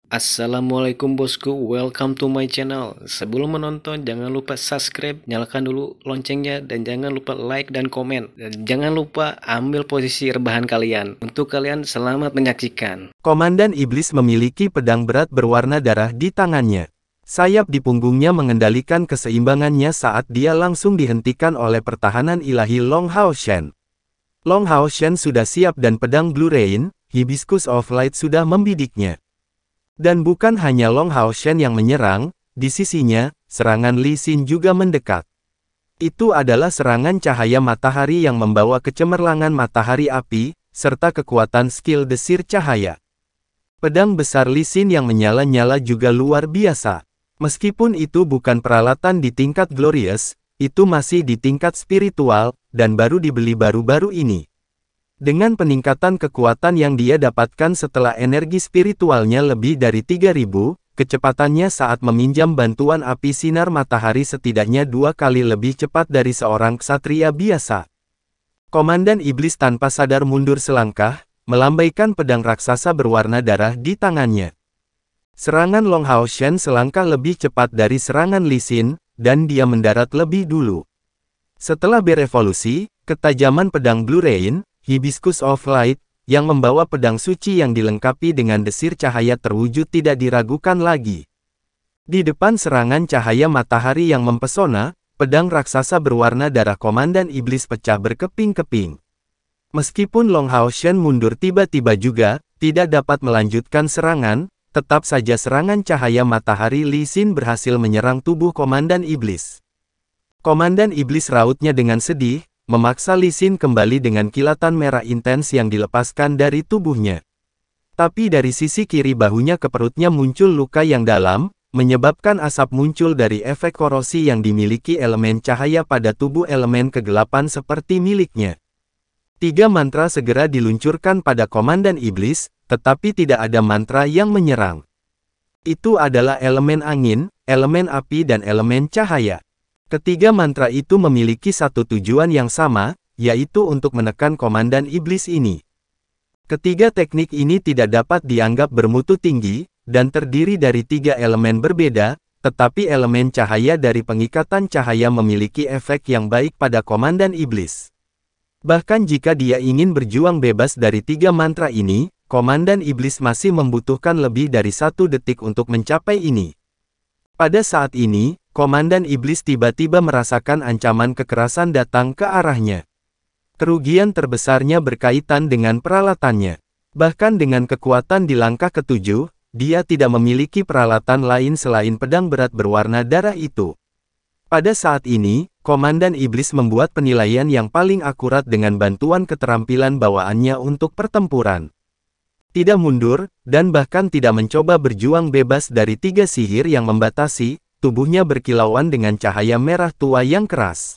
Assalamualaikum bosku, welcome to my channel. Sebelum menonton, jangan lupa subscribe, nyalakan dulu loncengnya, dan jangan lupa like dan komen. Dan jangan lupa ambil posisi rebahan kalian. Untuk kalian, selamat menyaksikan. Komandan Iblis memiliki pedang berat berwarna darah di tangannya. Sayap di punggungnya mengendalikan keseimbangannya saat dia langsung dihentikan oleh pertahanan ilahi Long Hao Shen. Long Hao Shen sudah siap dan pedang Blue Rain, Hibiscus of Light sudah membidiknya. Dan bukan hanya Long Hao Shen yang menyerang, di sisinya, serangan Li Xin juga mendekat. Itu adalah serangan cahaya matahari yang membawa kecemerlangan matahari api, serta kekuatan skill desir cahaya. Pedang besar Li Xin yang menyala-nyala juga luar biasa. Meskipun itu bukan peralatan di tingkat glorious, itu masih di tingkat spiritual, dan baru dibeli baru-baru ini. Dengan peningkatan kekuatan yang dia dapatkan setelah energi spiritualnya lebih dari 3000, kecepatannya saat meminjam bantuan api sinar matahari setidaknya 2 kali lebih cepat dari seorang ksatria biasa. Komandan Iblis tanpa sadar mundur selangkah, melambaikan pedang raksasa berwarna darah di tangannya. Serangan Long Hao Shen selangkah lebih cepat dari serangan Li Xin, dan dia mendarat lebih dulu. Setelah berevolusi, ketajaman pedang Blue Rain, Hibiscus of Light, yang membawa pedang suci yang dilengkapi dengan desir cahaya terwujud tidak diragukan lagi. Di depan serangan cahaya matahari yang mempesona, pedang raksasa berwarna darah Komandan Iblis pecah berkeping-keping. Meskipun Long Hao Shen mundur tiba-tiba juga, tidak dapat melanjutkan serangan, tetap saja serangan cahaya matahari Li Xin berhasil menyerang tubuh Komandan Iblis. Komandan Iblis rautnya dengan sedih, memaksa Li Xin kembali dengan kilatan merah intens yang dilepaskan dari tubuhnya. Tapi dari sisi kiri bahunya ke perutnya muncul luka yang dalam, menyebabkan asap muncul dari efek korosi yang dimiliki elemen cahaya pada tubuh elemen kegelapan seperti miliknya. 3 mantra segera diluncurkan pada Komandan Iblis, tetapi tidak ada mantra yang menyerang. Itu adalah elemen angin, elemen api dan elemen cahaya. Ketiga mantra itu memiliki satu tujuan yang sama, yaitu untuk menekan Komandan Iblis ini. Ketiga teknik ini tidak dapat dianggap bermutu tinggi, dan terdiri dari 3 elemen berbeda, tetapi elemen cahaya dari pengikatan cahaya memiliki efek yang baik pada Komandan Iblis. Bahkan jika dia ingin berjuang bebas dari 3 mantra ini, Komandan Iblis masih membutuhkan lebih dari 1 detik untuk mencapai ini. Pada saat ini, Komandan Iblis tiba-tiba merasakan ancaman kekerasan datang ke arahnya. Kerugian terbesarnya berkaitan dengan peralatannya. Bahkan dengan kekuatan di langkah ke-7, dia tidak memiliki peralatan lain selain pedang berat berwarna darah itu. Pada saat ini, Komandan Iblis membuat penilaian yang paling akurat dengan bantuan keterampilan bawaannya untuk pertempuran. Tidak mundur, dan bahkan tidak mencoba berjuang bebas dari 3 sihir yang membatasi, tubuhnya berkilauan dengan cahaya merah tua yang keras.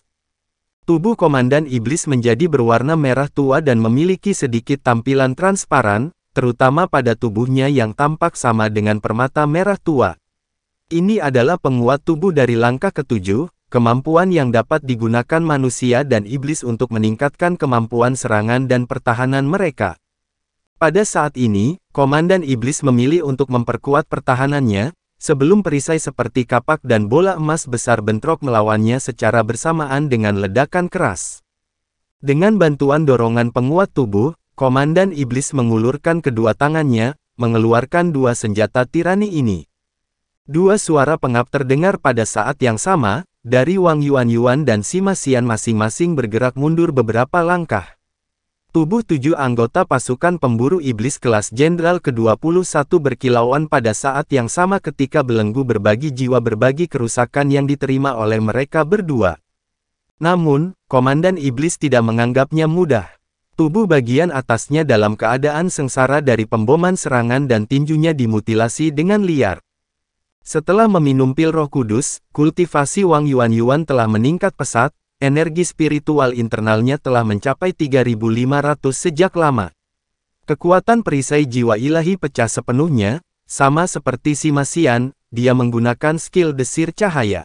Tubuh Komandan Iblis menjadi berwarna merah tua dan memiliki sedikit tampilan transparan, terutama pada tubuhnya yang tampak sama dengan permata merah tua. Ini adalah penguat tubuh dari langkah ke-7, kemampuan yang dapat digunakan manusia dan iblis untuk meningkatkan kemampuan serangan dan pertahanan mereka. Pada saat ini, Komandan Iblis memilih untuk memperkuat pertahanannya, sebelum perisai seperti kapak dan bola emas besar bentrok melawannya secara bersamaan dengan ledakan keras. Dengan bantuan dorongan penguat tubuh, Komandan Iblis mengulurkan kedua tangannya, mengeluarkan 2 senjata tirani ini. 2 suara pengap terdengar pada saat yang sama, dari Wang Yuan dan Sima Xian masing-masing bergerak mundur beberapa langkah. Tubuh 7 anggota pasukan pemburu iblis kelas Jenderal ke-21 berkilauan pada saat yang sama ketika belenggu berbagi jiwa berbagi kerusakan yang diterima oleh mereka berdua. Namun, Komandan Iblis tidak menganggapnya mudah. Tubuh bagian atasnya dalam keadaan sengsara dari pemboman serangan dan tinjunya dimutilasi dengan liar. Setelah meminum pil Roh Kudus, kultivasi Wang Yuan telah meningkat pesat. Energi spiritual internalnya telah mencapai 3.500 sejak lama. Kekuatan perisai jiwa ilahi pecah sepenuhnya, sama seperti Sima Xian, dia menggunakan skill desir cahaya.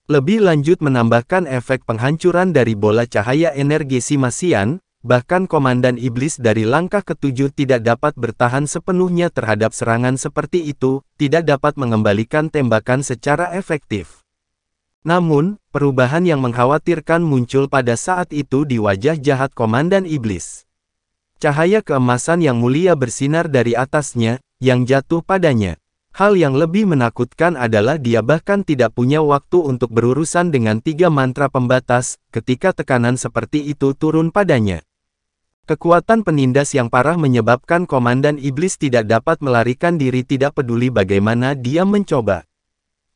Lebih lanjut menambahkan efek penghancuran dari bola cahaya energi Sima Xian, bahkan Komandan Iblis dari langkah ketujuh tidak dapat bertahan sepenuhnya terhadap serangan seperti itu, tidak dapat mengembalikan tembakan secara efektif. Namun, perubahan yang mengkhawatirkan muncul pada saat itu di wajah jahat Komandan Iblis. Cahaya keemasan yang mulia bersinar dari atasnya, yang jatuh padanya. Hal yang lebih menakutkan adalah dia bahkan tidak punya waktu untuk berurusan dengan 3 mantra pembatas, ketika tekanan seperti itu turun padanya. Kekuatan penindas yang parah menyebabkan Komandan Iblis tidak dapat melarikan diri tidak peduli bagaimana dia mencoba.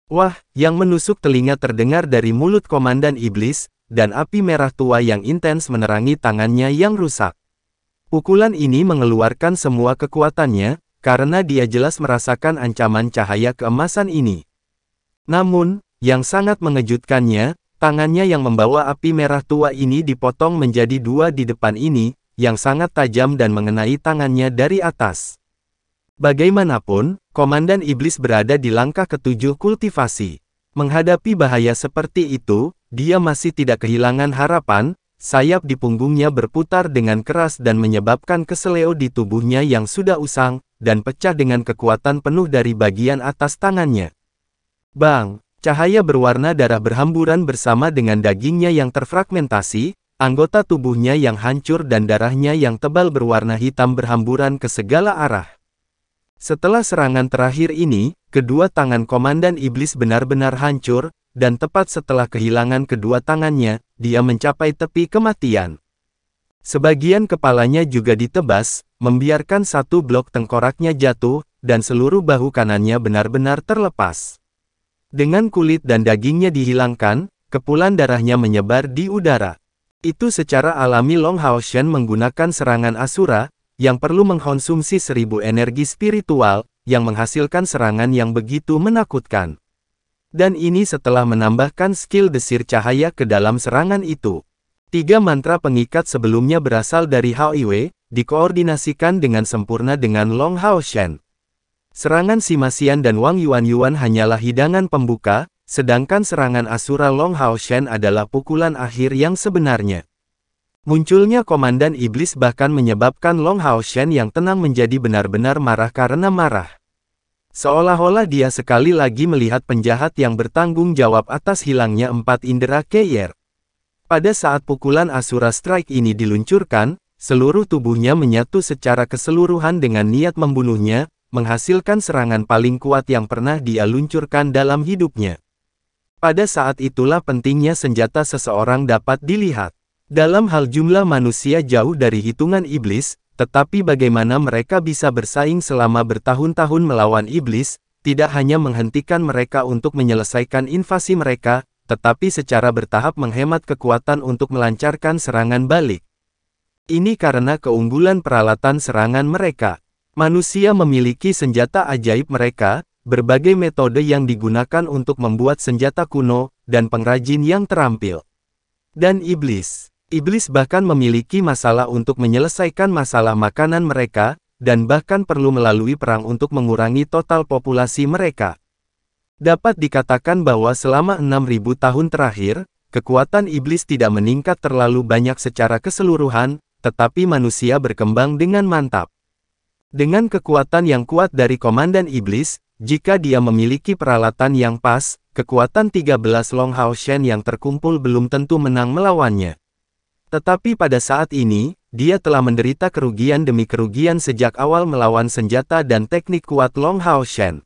Wah, yang menusuk telinga terdengar dari mulut Komandan Iblis, dan api merah tua yang intens menerangi tangannya yang rusak. Pukulan ini mengeluarkan semua kekuatannya, karena dia jelas merasakan ancaman cahaya keemasan ini. Namun, yang sangat mengejutkannya, tangannya yang membawa api merah tua ini dipotong menjadi 2 di depan ini, yang sangat tajam dan mengenai tangannya dari atas. Bagaimanapun, Komandan Iblis berada di langkah ketujuh kultivasi. Menghadapi bahaya seperti itu, dia masih tidak kehilangan harapan. Sayap di punggungnya berputar dengan keras dan menyebabkan keseleo di tubuhnya yang sudah usang, dan pecah dengan kekuatan penuh dari bagian atas tangannya. Bang! Cahaya berwarna darah berhamburan bersama dengan dagingnya yang terfragmentasi, anggota tubuhnya yang hancur dan darahnya yang tebal berwarna hitam berhamburan ke segala arah. Setelah serangan terakhir ini, kedua tangan Komandan Iblis benar-benar hancur, dan tepat setelah kehilangan kedua tangannya, dia mencapai tepi kematian. Sebagian kepalanya juga ditebas, membiarkan 1 blok tengkoraknya jatuh, dan seluruh bahu kanannya benar-benar terlepas. Dengan kulit dan dagingnya dihilangkan, kepulan darahnya menyebar di udara. Itu secara alami Long Hao Shen menggunakan serangan Asura, yang perlu mengkonsumsi 1000 energi spiritual, yang menghasilkan serangan yang begitu menakutkan. Dan ini setelah menambahkan skill desir cahaya ke dalam serangan itu. 3 mantra pengikat sebelumnya berasal dari Hao Iwei, dikoordinasikan dengan sempurna dengan Long Hao Shen. Serangan Simasian dan Wang Yuan hanyalah hidangan pembuka, sedangkan serangan Asura Long Hao Shen adalah pukulan akhir yang sebenarnya. Munculnya Komandan Iblis bahkan menyebabkan Long Hao Shen yang tenang menjadi benar-benar marah karena marah. Seolah-olah dia sekali lagi melihat penjahat yang bertanggung jawab atas hilangnya 4 indera Keyer. Pada saat pukulan Asura Strike ini diluncurkan, seluruh tubuhnya menyatu secara keseluruhan dengan niat membunuhnya, menghasilkan serangan paling kuat yang pernah dia luncurkan dalam hidupnya. Pada saat itulah pentingnya senjata seseorang dapat dilihat. Dalam hal jumlah manusia jauh dari hitungan iblis, tetapi bagaimana mereka bisa bersaing selama bertahun-tahun melawan iblis, tidak hanya menghentikan mereka untuk menyelesaikan invasi mereka, tetapi secara bertahap menghemat kekuatan untuk melancarkan serangan balik. Ini karena keunggulan peralatan serangan mereka. Manusia memiliki senjata ajaib mereka, berbagai metode yang digunakan untuk membuat senjata kuno, dan pengrajin yang terampil. Dan iblis bahkan memiliki masalah untuk menyelesaikan masalah makanan mereka, dan bahkan perlu melalui perang untuk mengurangi total populasi mereka. Dapat dikatakan bahwa selama 6000 tahun terakhir, kekuatan iblis tidak meningkat terlalu banyak secara keseluruhan, tetapi manusia berkembang dengan mantap. Dengan kekuatan yang kuat dari Komandan Iblis, jika dia memiliki peralatan yang pas, kekuatan 13 Long Hao Shen yang terkumpul belum tentu menang melawannya. Tetapi pada saat ini, dia telah menderita kerugian demi kerugian sejak awal melawan senjata dan teknik kuat Long Hao Shen.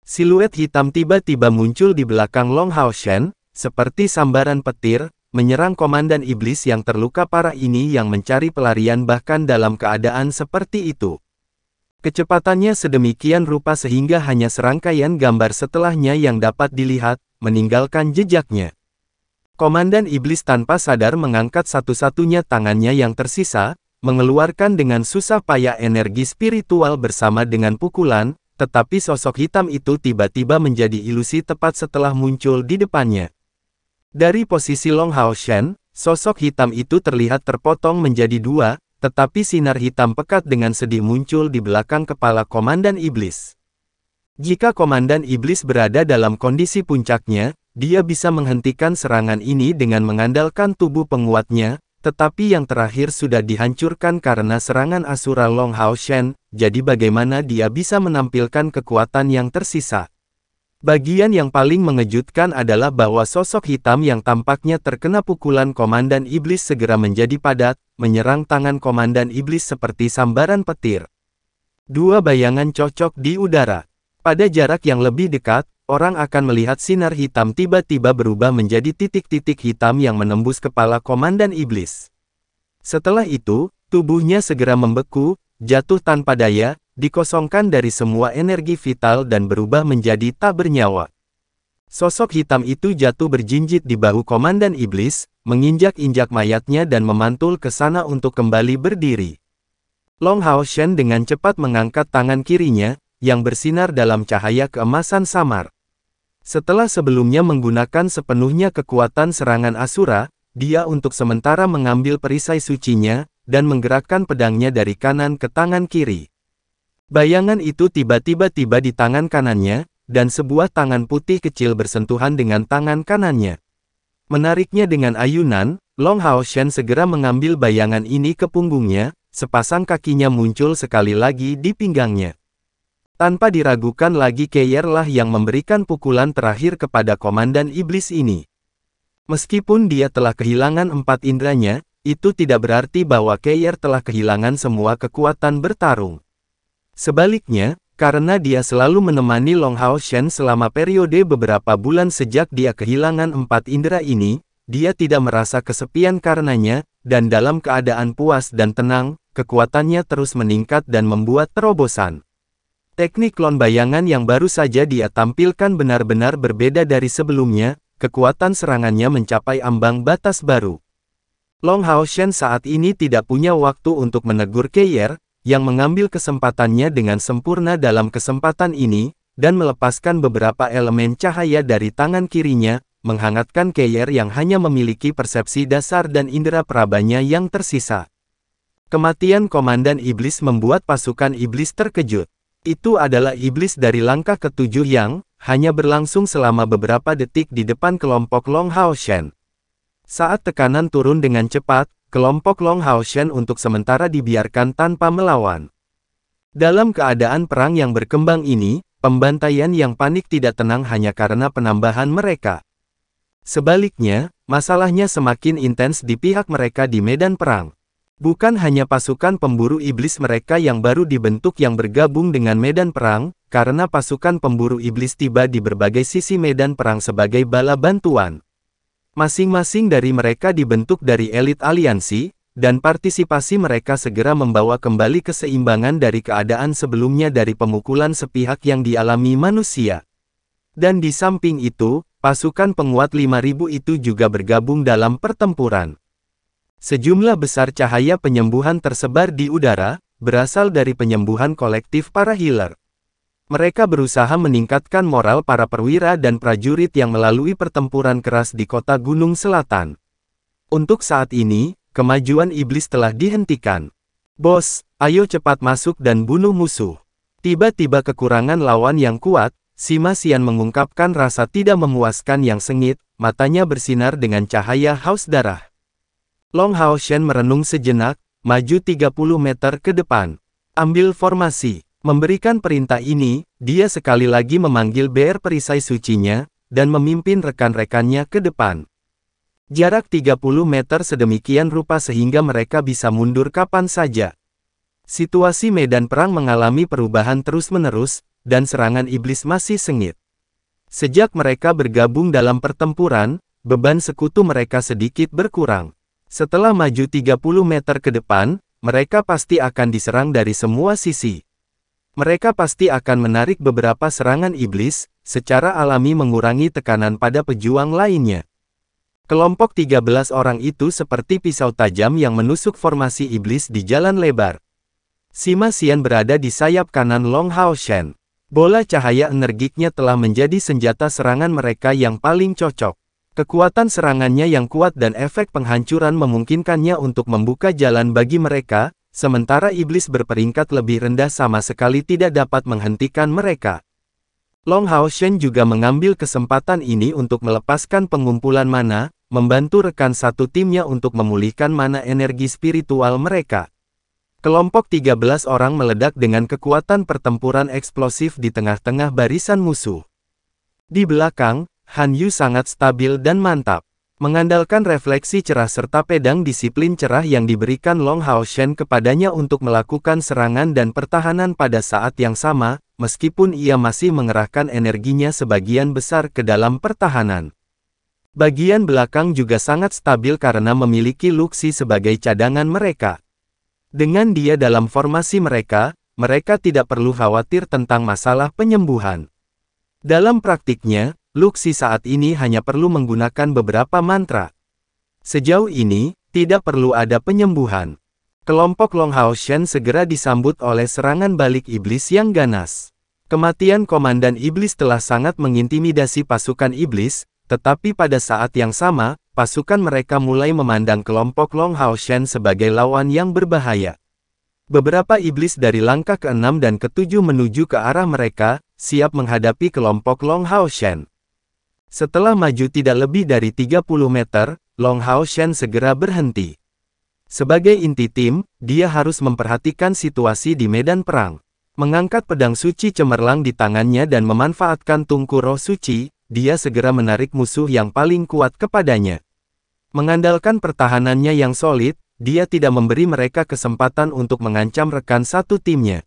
Siluet hitam tiba-tiba muncul di belakang Long Hao Shen, seperti sambaran petir, menyerang Komandan Iblis yang terluka parah ini yang mencari pelarian bahkan dalam keadaan seperti itu. Kecepatannya sedemikian rupa sehingga hanya serangkaian gambar setelahnya yang dapat dilihat, meninggalkan jejaknya. Komandan Iblis tanpa sadar mengangkat satu-satunya tangannya yang tersisa, mengeluarkan dengan susah payah energi spiritual bersama dengan pukulan, tetapi sosok hitam itu tiba-tiba menjadi ilusi tepat setelah muncul di depannya. Dari posisi Long Hao Shen, sosok hitam itu terlihat terpotong menjadi 2, tetapi sinar hitam pekat dengan sedih muncul di belakang kepala Komandan Iblis. Jika Komandan Iblis berada dalam kondisi puncaknya, dia bisa menghentikan serangan ini dengan mengandalkan tubuh penguatnya, Tetapi yang terakhir sudah dihancurkan karena serangan Asura Long Hao Shen, jadi bagaimana dia bisa menampilkan kekuatan yang tersisa? Bagian yang paling mengejutkan adalah bahwa sosok hitam yang tampaknya terkena pukulan Komandan Iblis segera menjadi padat, menyerang tangan Komandan Iblis seperti sambaran petir. Dua bayangan cocok di udara. Pada jarak yang lebih dekat, orang akan melihat sinar hitam tiba-tiba berubah menjadi titik-titik hitam yang menembus kepala Komandan Iblis. Setelah itu, tubuhnya segera membeku, jatuh tanpa daya, dikosongkan dari semua energi vital dan berubah menjadi tak bernyawa. Sosok hitam itu jatuh berjinjit di bahu Komandan Iblis, menginjak-injak mayatnya dan memantul ke sana untuk kembali berdiri. Long Hao Shen dengan cepat mengangkat tangan kirinya, yang bersinar dalam cahaya keemasan samar. Setelah sebelumnya menggunakan sepenuhnya kekuatan serangan Asura, dia untuk sementara mengambil perisai sucinya, dan menggerakkan pedangnya dari kanan ke tangan kiri. Bayangan itu tiba-tiba tiba di tangan kanannya, dan sebuah tangan putih kecil bersentuhan dengan tangan kanannya. Menariknya dengan ayunan, Long Hao Shen segera mengambil bayangan ini ke punggungnya, sepasang kakinya muncul sekali lagi di pinggangnya. Tanpa diragukan lagi Keyer lah yang memberikan pukulan terakhir kepada Komandan Iblis ini. Meskipun dia telah kehilangan 4 inderanya, itu tidak berarti bahwa Keyer telah kehilangan semua kekuatan bertarung. Sebaliknya, karena dia selalu menemani Long Hao Shen selama periode beberapa bulan sejak dia kehilangan 4 indera ini, dia tidak merasa kesepian karenanya, dan dalam keadaan puas dan tenang, kekuatannya terus meningkat dan membuat terobosan. Teknik klon bayangan yang baru saja dia tampilkan benar-benar berbeda dari sebelumnya, kekuatan serangannya mencapai ambang batas baru. Long Hao Shen saat ini tidak punya waktu untuk menegur Keyer, yang mengambil kesempatannya dengan sempurna dalam kesempatan ini, dan melepaskan beberapa elemen cahaya dari tangan kirinya, menghangatkan Keyer yang hanya memiliki persepsi dasar dan indera perabanya yang tersisa. Kematian Komandan Iblis membuat pasukan Iblis terkejut. Itu adalah iblis dari langkah ketujuh yang hanya berlangsung selama beberapa detik di depan kelompok Long Hao Shen. Saat tekanan turun dengan cepat, kelompok Long Hao Shen untuk sementara dibiarkan tanpa melawan. Dalam keadaan perang yang berkembang ini, pembantaian yang panik tidak tenang hanya karena penambahan mereka. Sebaliknya, masalahnya semakin intens di pihak mereka di medan perang. Bukan hanya pasukan pemburu iblis mereka yang baru dibentuk yang bergabung dengan medan perang, karena pasukan pemburu iblis tiba di berbagai sisi medan perang sebagai bala bantuan. Masing-masing dari mereka dibentuk dari elit aliansi, dan partisipasi mereka segera membawa kembali keseimbangan dari keadaan sebelumnya dari pemukulan sepihak yang dialami manusia. Dan di samping itu, pasukan penguat 5.000 itu juga bergabung dalam pertempuran. Sejumlah besar cahaya penyembuhan tersebar di udara, berasal dari penyembuhan kolektif para healer. Mereka berusaha meningkatkan moral para perwira dan prajurit yang melalui pertempuran keras di kota Gunung Selatan. Untuk saat ini, kemajuan iblis telah dihentikan. Bos, ayo cepat masuk dan bunuh musuh. Tiba-tiba kekurangan lawan yang kuat, Sima Xian mengungkapkan rasa tidak memuaskan yang sengit, matanya bersinar dengan cahaya haus darah. Long Hao Shen merenung sejenak, maju 30 meter ke depan. Ambil formasi. Memberikan perintah ini, dia sekali lagi memanggil BR perisai sucinya, dan memimpin rekan-rekannya ke depan. Jarak 30 meter sedemikian rupa sehingga mereka bisa mundur kapan saja. Situasi medan perang mengalami perubahan terus-menerus, dan serangan iblis masih sengit. Sejak mereka bergabung dalam pertempuran, beban sekutu mereka sedikit berkurang. Setelah maju 30 meter ke depan, mereka pasti akan diserang dari semua sisi. Mereka pasti akan menarik beberapa serangan iblis, secara alami mengurangi tekanan pada pejuang lainnya. Kelompok 13 orang itu seperti pisau tajam yang menusuk formasi iblis di jalan lebar. Sima Xian berada di sayap kanan Long Hao Shen. Bola cahaya energiknya telah menjadi senjata serangan mereka yang paling cocok. Kekuatan serangannya yang kuat dan efek penghancuran memungkinkannya untuk membuka jalan bagi mereka, sementara iblis berperingkat lebih rendah sama sekali tidak dapat menghentikan mereka. Long Hao Shen juga mengambil kesempatan ini untuk melepaskan pengumpulan mana, membantu rekan satu timnya untuk memulihkan mana energi spiritual mereka. Kelompok 13 orang meledak dengan kekuatan pertempuran eksplosif di tengah-tengah barisan musuh. Di belakang, Han Yu sangat stabil dan mantap. Mengandalkan refleksi cerah serta pedang disiplin cerah yang diberikan Long Hao Shen kepadanya untuk melakukan serangan dan pertahanan pada saat yang sama, meskipun ia masih mengerahkan energinya sebagian besar ke dalam pertahanan. Bagian belakang juga sangat stabil karena memiliki Luxi sebagai cadangan mereka. Dengan dia dalam formasi mereka tidak perlu khawatir tentang masalah penyembuhan. Dalam praktiknya, Luxi saat ini hanya perlu menggunakan beberapa mantra. Sejauh ini, tidak perlu ada penyembuhan. Kelompok Long Hao Shen segera disambut oleh serangan balik iblis yang ganas. Kematian Komandan Iblis telah sangat mengintimidasi pasukan iblis, tetapi pada saat yang sama, pasukan mereka mulai memandang kelompok Long Hao Shen sebagai lawan yang berbahaya. Beberapa iblis dari langkah ke-6 dan ke-7 menuju ke arah mereka, siap menghadapi kelompok Long Hao Shen. Setelah maju tidak lebih dari 30 meter, Long Hao Shen segera berhenti. Sebagai inti tim, dia harus memperhatikan situasi di medan perang. Mengangkat pedang suci cemerlang di tangannya dan memanfaatkan tungku roh suci, dia segera menarik musuh yang paling kuat kepadanya. Mengandalkan pertahanannya yang solid, dia tidak memberi mereka kesempatan untuk mengancam rekan satu timnya.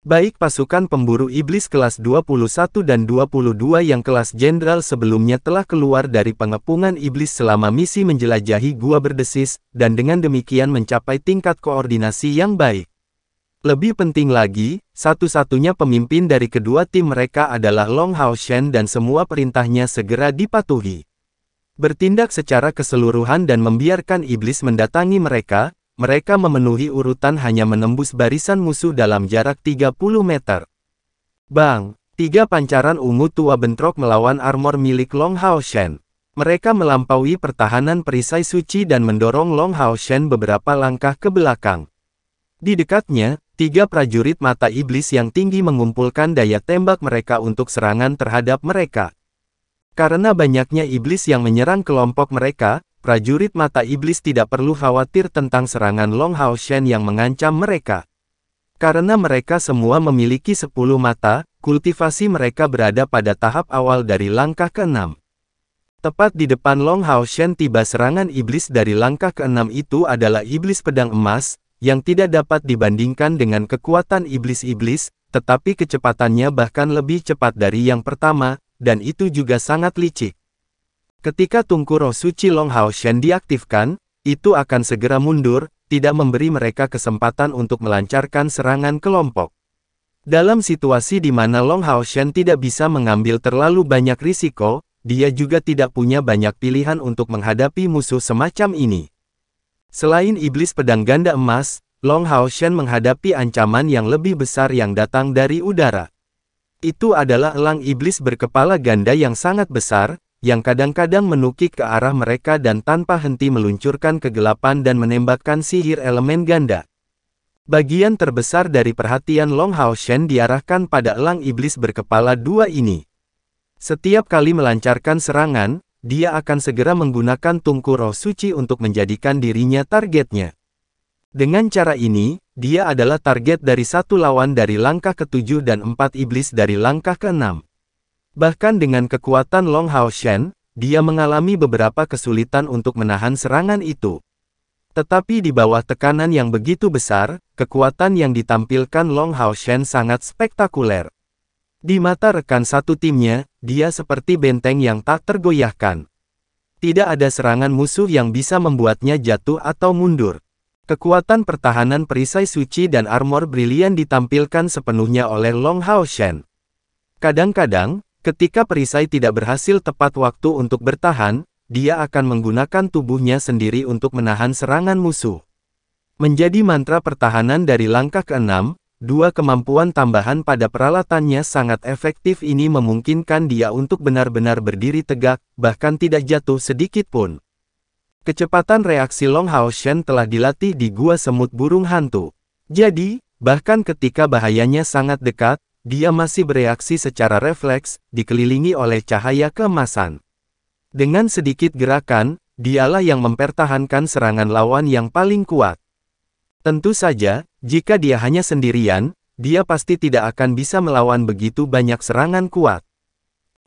Baik pasukan pemburu iblis kelas 21 dan 22 yang kelas jenderal sebelumnya telah keluar dari pengepungan iblis selama misi menjelajahi gua berdesis, dan dengan demikian mencapai tingkat koordinasi yang baik. Lebih penting lagi, satu-satunya pemimpin dari kedua tim mereka adalah Long Hao Shen dan semua perintahnya segera dipatuhi. Bertindak secara keseluruhan dan membiarkan iblis mendatangi mereka memenuhi urutan hanya menembus barisan musuh dalam jarak 30 meter. Bang! 3 pancaran ungu tua bentrok melawan armor milik Long Hao Shen. Mereka melampaui pertahanan perisai suci dan mendorong Long Hao Shen beberapa langkah ke belakang. Di dekatnya, 3 prajurit mata iblis yang tinggi mengumpulkan daya tembak mereka untuk serangan terhadap mereka. Karena banyaknya iblis yang menyerang kelompok mereka, prajurit mata iblis tidak perlu khawatir tentang serangan Long Hao Shen yang mengancam mereka. Karena mereka semua memiliki 10 mata, kultivasi mereka berada pada tahap awal dari langkah ke-6. Tepat di depan Long Hao Shen tiba serangan iblis dari langkah ke-6 itu adalah iblis pedang emas, yang tidak dapat dibandingkan dengan kekuatan iblis-iblis, tetapi kecepatannya bahkan lebih cepat dari yang pertama, dan itu juga sangat licik. Ketika tungku roh suci Long Hao Shen diaktifkan, itu akan segera mundur, tidak memberi mereka kesempatan untuk melancarkan serangan kelompok. Dalam situasi di mana Long Hao Shen tidak bisa mengambil terlalu banyak risiko, dia juga tidak punya banyak pilihan untuk menghadapi musuh semacam ini. Selain iblis pedang ganda emas, Long Hao Shen menghadapi ancaman yang lebih besar yang datang dari udara. Itu adalah elang iblis berkepala ganda yang sangat besar, yang kadang-kadang menukik ke arah mereka dan tanpa henti meluncurkan kegelapan dan menembakkan sihir elemen ganda. Bagian terbesar dari perhatian Long Hao Shen diarahkan pada elang iblis berkepala 2 ini. Setiap kali melancarkan serangan, dia akan segera menggunakan tungku roh suci untuk menjadikan dirinya targetnya. Dengan cara ini, dia adalah target dari satu lawan dari langkah ke-7 dan 4 iblis dari langkah ke-6. Bahkan dengan kekuatan Long Hao Shen, dia mengalami beberapa kesulitan untuk menahan serangan itu. Tetapi di bawah tekanan yang begitu besar, kekuatan yang ditampilkan Long Hao Shen sangat spektakuler. Di mata rekan satu timnya, dia seperti benteng yang tak tergoyahkan. Tidak ada serangan musuh yang bisa membuatnya jatuh atau mundur. Kekuatan pertahanan perisai suci dan armor brilian ditampilkan sepenuhnya oleh Long Hao Shen. Kadang-kadang, ketika perisai tidak berhasil tepat waktu untuk bertahan, dia akan menggunakan tubuhnya sendiri untuk menahan serangan musuh. Menjadi mantra pertahanan dari langkah ke-6, 2 kemampuan tambahan pada peralatannya sangat efektif ini memungkinkan dia untuk benar-benar berdiri tegak, bahkan tidak jatuh sedikit pun. Kecepatan reaksi Long Hao Shen telah dilatih di gua semut burung hantu. Jadi, bahkan ketika bahayanya sangat dekat, dia masih bereaksi secara refleks, dikelilingi oleh cahaya keemasan. Dengan sedikit gerakan, dialah yang mempertahankan serangan lawan yang paling kuat. Tentu saja, jika dia hanya sendirian, dia pasti tidak akan bisa melawan begitu banyak serangan kuat.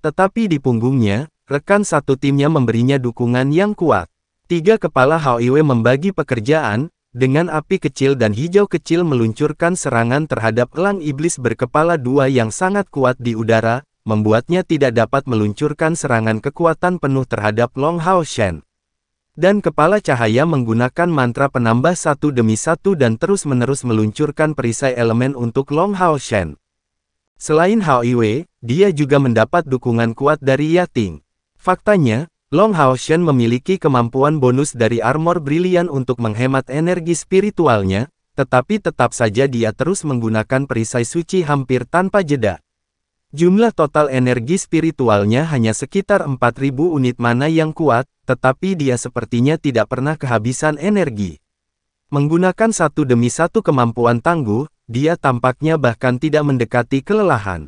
Tetapi di punggungnya, rekan satu timnya memberinya dukungan yang kuat. 3 kepala HOIW membagi pekerjaan, dengan api kecil dan hijau kecil meluncurkan serangan terhadap elang iblis berkepala 2 yang sangat kuat di udara, membuatnya tidak dapat meluncurkan serangan kekuatan penuh terhadap Long Hao Shen. Dan kepala cahaya menggunakan mantra penambah satu demi satu dan terus-menerus meluncurkan perisai elemen untuk Long Hao Shen. Selain HOIW, dia juga mendapat dukungan kuat dari Yating. Faktanya, Long Hao Shen memiliki kemampuan bonus dari armor brilian untuk menghemat energi spiritualnya, tetapi tetap saja dia terus menggunakan perisai suci hampir tanpa jeda. Jumlah total energi spiritualnya hanya sekitar 4.000 unit mana yang kuat, tetapi dia sepertinya tidak pernah kehabisan energi. Menggunakan satu demi satu kemampuan tangguh, dia tampaknya bahkan tidak mendekati kelelahan.